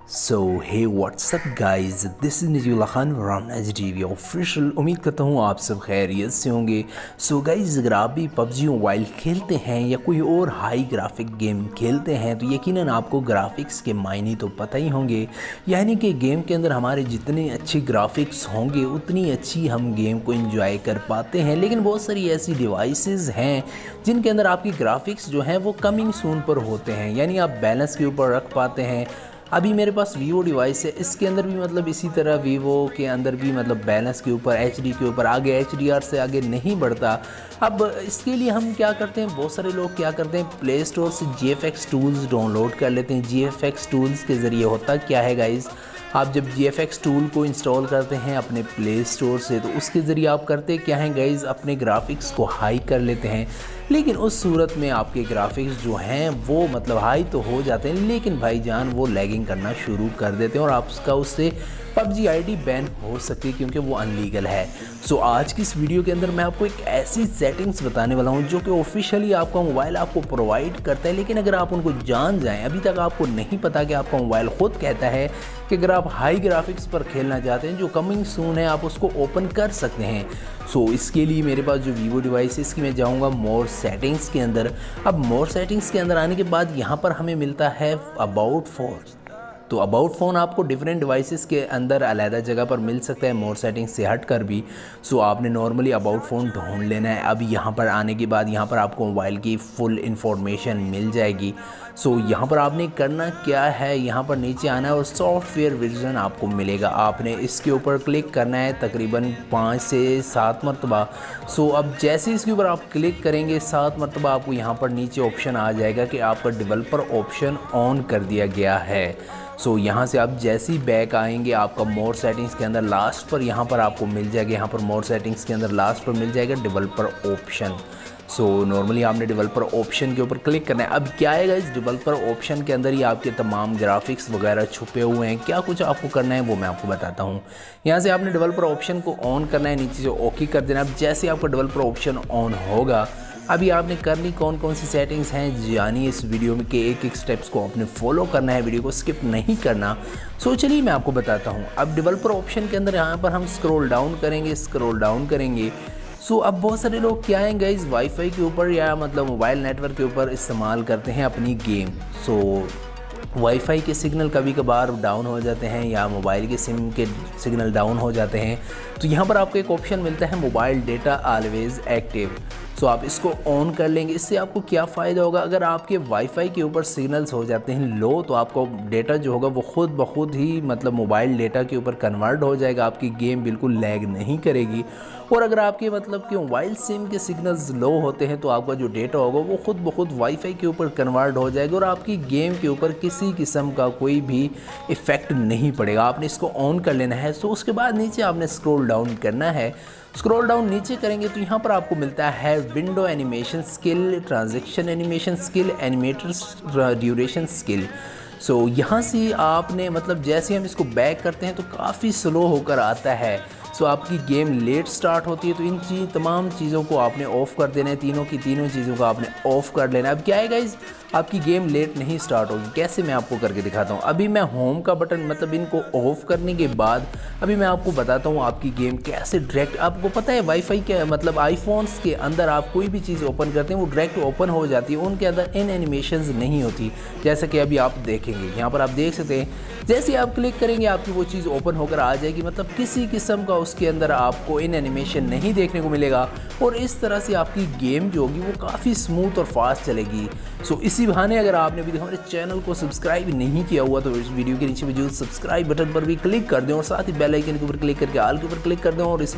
So hey what's up guys, this is Nazeel Khan from Naazi official. उम्मीद करता हूँ आप सब खैरियत से होंगे। सो गाइज, अगर आप भी पबजी मोबाइल खेलते हैं या कोई और हाई ग्राफिक गेम खेलते हैं तो यकीनन आपको ग्राफिक्स के मायने तो पता ही होंगे। यानी कि गेम के अंदर हमारे जितने अच्छे ग्राफिक्स होंगे उतनी अच्छी हम गेम को एंजॉय कर पाते हैं। लेकिन बहुत सारी ऐसी डिवाइसेस हैं जिनके अंदर आपकी ग्राफिक्स जो हैं वो कमिंग सून पर होते हैं, यानी आप बैलेंस के ऊपर रख पाते हैं। अभी मेरे पास वीवो डिवाइस है, इसके अंदर भी मतलब इसी तरह वीवो के अंदर भी मतलब बैलेंस के ऊपर एचडी के ऊपर आगे एचडीआर से आगे नहीं बढ़ता। अब इसके लिए हम क्या करते हैं, बहुत सारे लोग क्या करते हैं, प्ले स्टोर से GFX टूल्स डाउनलोड कर लेते हैं। GFX टूल्स के ज़रिए होता क्या है गाइज़, आप जब GFX टूल को इंस्टॉल करते हैं अपने प्ले स्टोर से तो उसके ज़रिए आप करते क्या हैं गाइज़, अपने ग्राफिक्स को हाई कर लेते हैं। लेकिन उस सूरत में आपके ग्राफिक्स जो हैं वो मतलब हाई तो हो जाते हैं, लेकिन भाईजान वो लैगिंग करना शुरू कर देते हैं और आपका उससे PUBG ID बैन हो सकती है क्योंकि वो अनलीगल है। सो आज की इस वीडियो के अंदर मैं आपको एक ऐसी सेटिंग्स बताने वाला हूँ जो कि ऑफिशियली आपका मोबाइल आपको प्रोवाइड करता है। लेकिन अगर आप उनको जान जाएं, अभी तक आपको नहीं पता कि आपका मोबाइल खुद कहता है कि अगर आप हाई ग्राफिक्स पर खेलना चाहते हैं जो कमिंग सून है आप उसको ओपन कर सकते हैं। सो इसके लिए मेरे पास जो वीवो डिवाइस है इसकी मैं जाऊंगा मोर सेटिंग्स के अंदर। अब मोर सेटिंग्स के अंदर आने के बाद यहाँ पर हमें मिलता है अबाउट फोन। तो अबाउट फ़ोन आपको डिफरेंट डिवाइसेस के अंदर अलग जगह पर मिल सकता है, मोर सेटिंग्स से हट कर भी। सो आपने नॉर्मली अबाउट फ़ोन ढूंढ लेना है। अब यहाँ पर आने के बाद यहाँ पर आपको मोबाइल की फुल इंफॉर्मेशन मिल जाएगी। सो यहाँ पर आपने करना क्या है, यहाँ पर नीचे आना है और सॉफ्टवेयर वर्जन आपको मिलेगा। आपने इसके ऊपर क्लिक करना है तकरीबन 5 से 7 मरतबा। सो अब जैसे इसके ऊपर आप क्लिक करेंगे 7 मरतबा आपको यहाँ पर नीचे ऑप्शन आ जाएगा कि आपका डेवलपर ऑप्शन ऑन कर दिया गया है। सो यहाँ से आप जैसे ही बैक आएंगे आपका मोर सेटिंग्स के अंदर लास्ट पर यहाँ पर आपको मिल जाएगा, यहाँ पर मोर सेटिंग्स के अंदर लास्ट पर मिल जाएगा डेवलपर ऑप्शन। सो नॉर्मली आपने डेवलपर ऑप्शन के ऊपर क्लिक करना है। अब क्या आएगा, इस डेवलपर ऑप्शन के अंदर ही आपके तमाम ग्राफिक्स वगैरह छुपे हुए हैं। क्या कुछ आपको करना है वो मैं आपको बताता हूँ। यहाँ से आपने डेवलपर ऑप्शन को ऑन करना है, नीचे से ओके कर देना। अब जैसे आपका डेवलपर ऑप्शन ऑन होगा अभी आपने करनी कौन कौन सी सेटिंग्स हैं जानिए इस वीडियो में कि एक एक स्टेप्स को आपने फॉलो करना है, वीडियो को स्किप नहीं करना। सो चलिए मैं आपको बताता हूँ। अब डेवलपर ऑप्शन के अंदर यहाँ पर हम स्क्रॉल डाउन करेंगे। सो अब बहुत सारे लोग क्या हैं गाइस, वाईफाई के ऊपर या मतलब मोबाइल नेटवर्क के ऊपर इस्तेमाल करते हैं अपनी गेम। सो वाईफाई के सिग्नल कभी कभार डाउन हो जाते हैं या मोबाइल के सिम के सिग्नल डाउन हो जाते हैं। तो यहाँ पर आपको एक ऑप्शन मिलता है मोबाइल डेटा ऑलवेज एक्टिव। सो आप इसको ऑन कर लेंगे। इससे आपको क्या फ़ायदा होगा, अगर आपके वाईफाई के ऊपर सिग्नल्स हो जाते हैं लो तो आपको डेटा जो होगा वो खुद ब खुद ही मतलब मोबाइल डेटा के ऊपर कन्वर्ट हो जाएगा, आपकी गेम बिल्कुल लैग नहीं करेगी। और अगर आपके मतलब कि मोबाइल सिम के सिग्नल्स लो होते हैं तो आपका जो डेटा होगा वो खुद ब खुद वाईफाई के ऊपर कन्वर्ट हो जाएगा और आपकी गेम के ऊपर किसी किस्म का कोई भी इफ़ेक्ट नहीं पड़ेगा। आपने इसको ऑन कर लेना है। सो उसके बाद नीचे आपने स्क्रॉल डाउन करना है। स्क्रॉल डाउन नीचे करेंगे तो यहाँ पर आपको मिलता है window animation scale, transition animation scale, animators duration scale. So यहाँ से आपने मतलब जैसे हम इसको बैक करते हैं तो काफ़ी स्लो होकर आता है। सो आपकी गेम लेट स्टार्ट होती है तो इन तमाम चीज़ों को आपने ऑफ़ कर देना है, तीनों की तीनों चीज़ों को आपने ऑफ़ कर लेना है। अब क्या है गाइस, आपकी गेम लेट नहीं स्टार्ट होगी। कैसे मैं आपको करके दिखाता हूँ। अभी मैं होम का बटन मतलब इनको ऑफ़ करने के बाद अभी मैं आपको बताता हूँ आपकी गेम कैसे डायरेक्ट, आपको पता है वाईफाई के मतलब आईफोन्स के अंदर आप कोई भी चीज़ ओपन करते हैं वो डायरेक्ट ओपन हो जाती है, उनके अंदर इन एनिमेशंस नहीं होती। जैसा कि अभी आप देखेंगे यहाँ पर आप देख सकते हैं, जैसे आप क्लिक करेंगे आपकी वो चीज़ ओपन होकर आ जाएगी, मतलब किसी किस्म का उसके अंदर आपको इन एनिमेशन नहीं देखने को मिलेगा और इस तरह से आपकी गेम जो होगी वो काफ़ी स्मूथ और फास्ट चलेगी। सो इसी बहाने अगर आपने भी हमारे चैनल को सब्सक्राइब नहीं किया हुआ तो इस वीडियो के नीचे मौजूद सब्सक्राइब बटन पर भी क्लिक कर दें और साथ ही बेल आइकन के ऊपर क्लिक करके ऑल के ऊपर क्लिक कर दें और इस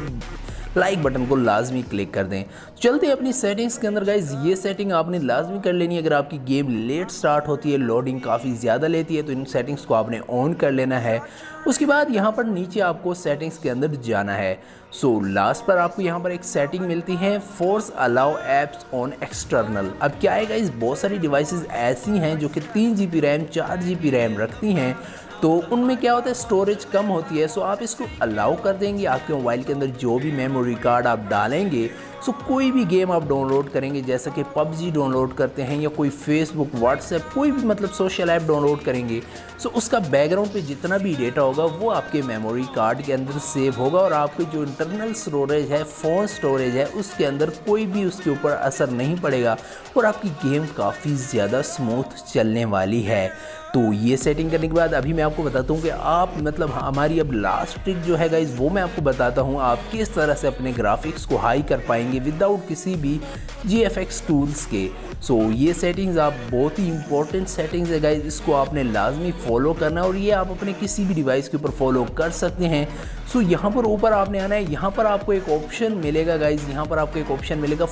लाइक बटन को लाजमी क्लिक कर दें। चलते हैं अपनी सेटिंग्स के अंदर गाइज। ये सेटिंग आपने लाजमी कर लेनी है। अगर आपकी गेम लेट स्टार्ट होती है, लोडिंग काफ़ी ज़्यादा लेती है तो इन सेटिंग्स को आपने ऑन कर लेना है। उसके बाद यहाँ पर नीचे आपको सेटिंग्स के अंदर जाना है। सो लास्ट पर आपको यहाँ पर एक सेटिंग मिलती है, force allow apps on external. अब क्या है गाइस, बहुत सारी डिवाइसेस ऐसी हैं जो कि 3 GB रैम 4 GB रैम रखती हैं, तो उनमें क्या होता है स्टोरेज कम होती है। सो आप इसको अलाउ कर देंगे, आपके मोबाइल के अंदर जो भी मेमोरी कार्ड आप डालेंगे, सो कोई भी गेम आप डाउनलोड करेंगे, जैसा कि PUBG डाउनलोड करते हैं या कोई फेसबुक व्हाट्सएप कोई भी मतलब सोशल ऐप डाउनलोड करेंगे, सो उसका बैकग्राउंड पे जितना भी डेटा होगा वो आपके मेमोरी कार्ड के अंदर सेव होगा और आपकी जो इंटरनल स्टोरेज है, फ़ोन स्टोरेज है, उसके अंदर कोई भी उसके ऊपर असर नहीं पड़ेगा और आपकी गेम काफ़ी ज़्यादा स्मूथ चलने वाली है। तो ये सेटिंग करने के बाद अभी मैं आपको बताता हूँ कि आप मतलब हमारी अब लास्ट ट्रिक जो है गाइज़ वो मैं आपको बताता हूँ आप किस तरह से अपने ग्राफिक्स को हाई कर पाएंगे विदाउट किसी भी GFX टूल्स के। सो ये सेटिंग्स आप बहुत ही इंपॉर्टेंट सेटिंग्स है गाइज़, इसको आपने लाजमी फॉलो करना है और ये आप अपने किसी भी डिवाइस के ऊपर फॉलो कर सकते हैं। सो यहाँ पर ऊपर आपने आना है, यहाँ पर आपको एक ऑप्शन मिलेगा गाइज़, यहाँ पर आपको एक ऑप्शन मिलेगा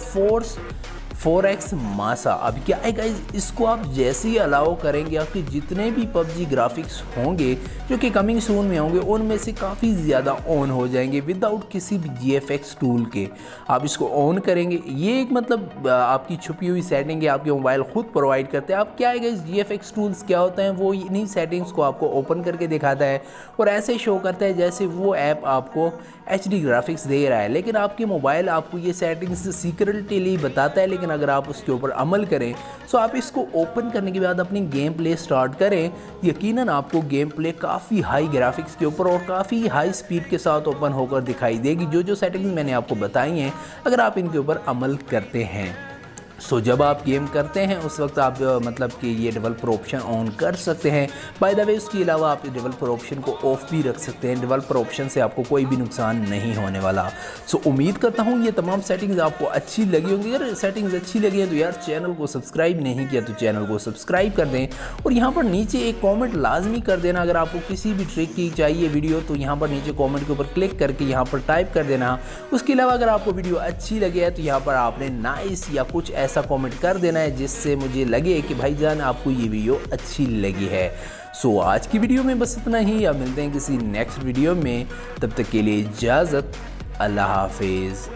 4x मासा। अब क्या है गाइज, इसको आप जैसे ही अलाउ करेंगे आपके जितने भी PUBG ग्राफिक्स होंगे जो कि कमिंग सून में होंगे उनमें से काफ़ी ज़्यादा ऑन हो जाएंगे विदाउट किसी भी GFX टूल के। आप इसको ऑन करेंगे, ये एक मतलब आपकी छुपी हुई सेटिंग है, आपके मोबाइल खुद प्रोवाइड करते हैं। आप क्या है गाइज, GFX टूल्स क्या होते हैं वो इन्हीं सेटिंग्स को आपको ओपन करके दिखाता है और ऐसे शो करता है जैसे वो ऐप आपको HD ग्राफिक्स दे रहा है, लेकिन आपके मोबाइल आपको ये सेटिंग्स सीक्रेटली बताता है। लेकिन अगर आप उसके ऊपर अमल करें, सो आप इसको ओपन करने के बाद अपनी गेम प्ले स्टार्ट करें, यकीनन आपको गेम प्ले काफ़ी हाई ग्राफिक्स के ऊपर और काफ़ी हाई स्पीड के साथ ओपन होकर दिखाई देगी। जो सेटिंग्स मैंने आपको बताई हैं अगर आप इनके ऊपर अमल करते हैं, सो जब आप गेम करते हैं उस वक्त आप मतलब कि ये डेवलपर ऑप्शन ऑन कर सकते हैं। बाय द वे उसके अलावा आप डेवलपर ऑप्शन को ऑफ भी रख सकते हैं, डेवलपर ऑप्शन से आपको कोई भी नुकसान नहीं होने वाला। सो उम्मीद करता हूँ ये तमाम सेटिंग्स आपको अच्छी लगी होंगी। अगर सेटिंग्स अच्छी लगी हैं तो यार चैनल को सब्सक्राइब नहीं किया तो चैनल को सब्सक्राइब कर दें और यहाँ पर नीचे एक कॉमेंट लाजमी कर देना। अगर आपको किसी भी ट्रिक की चाहिए वीडियो तो यहाँ पर नीचे कॉमेंट के ऊपर क्लिक करके यहाँ पर टाइप कर देना। उसके अलावा अगर आपको वीडियो अच्छी लगे है तो यहाँ पर आपने नाइस या कुछ ऐसा कमेंट कर देना है जिससे मुझे लगे कि भाईजान आपको ये वीडियो अच्छी लगी है। सो आज की वीडियो में बस इतना ही, अब मिलते हैं किसी नेक्स्ट वीडियो में, तब तक के लिए इजाज़त, अल्लाह हाफिज़।